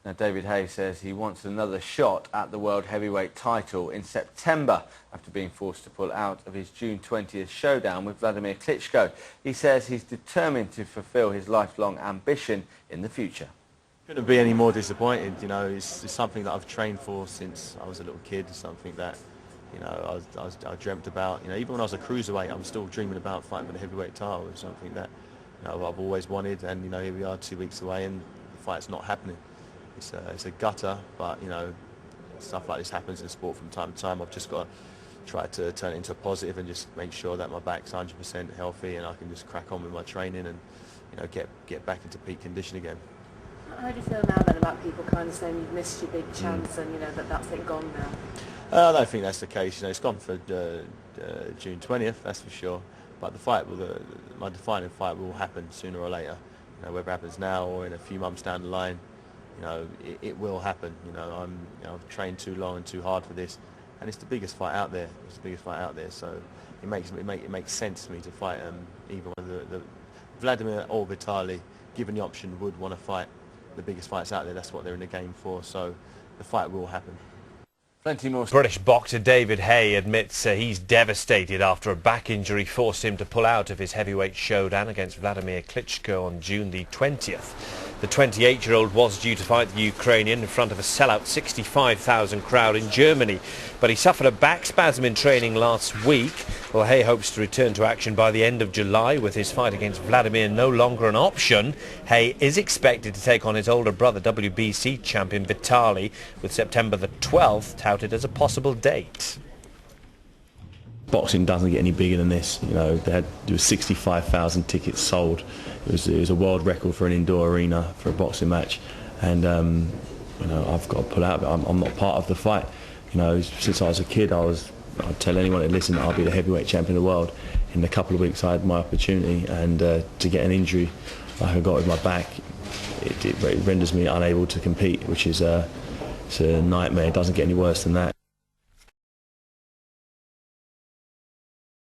Now, David Haye says he wants another shot at the world heavyweight title in September after being forced to pull out of his June 20th showdown with Vladimir Klitschko. He says he's determined to fulfill his lifelong ambition in the future. Couldn't be any more disappointed. You know, it's something that I've trained for since I was a little kid. Something that, you know, I dreamt about. You know, even when I was a cruiserweight, I was still dreaming about fighting for the heavyweight title. It's something that, you know, I've always wanted. And you know, here we are 2 weeks away, and the fight's not happening. It's a gutter, but you know, stuff like this happens in sport from time to time. I've just got to try to turn it into a positive and just make sure that my back's 100% healthy and I can just crack on with my training and, you know, get back into peak condition again. How do you feel now then about people kind of saying you've missed your big chance and you know that's it gone now? I don't think that's the case. You know, it's gone for June 20th, that's for sure. But the fight, my defining fight, will happen sooner or later. You know, whether it happens now or in a few months down the line, you know, it will happen. You know, I've trained too long and too hard for this, and it's the biggest fight out there. It's the biggest fight out there. So it makes sense to me to fight either the Vladimir or Vitaly, given the option, would want to fight the biggest fights out there. That's what they're in the game for. So the fight will happen. Plenty more. British boxer David Haye admits he's devastated after a back injury forced him to pull out of his heavyweight showdown against Vladimir Klitschko on June the 20th. The 28-year-old was due to fight the Ukrainian in front of a sellout 65,000 crowd in Germany, but he suffered a back spasm in training last week. Well, Haye hopes to return to action by the end of July with his fight against Vladimir no longer an option. Haye is expected to take on his older brother, WBC champion Vitaly, with September the 12th touted as a possible date. Boxing doesn't get any bigger than this. You know, there was 65,000 tickets sold. It was a world record for an indoor arena for a boxing match, and you know, I've got to pull out. I'm not part of the fight. You know, since I was a kid, I'd tell anyone to listen that I'll be the heavyweight champion of the world. In a couple of weeks, I had my opportunity, and to get an injury like I got with my back, it renders me unable to compete, which is it's a nightmare. It doesn't get any worse than that.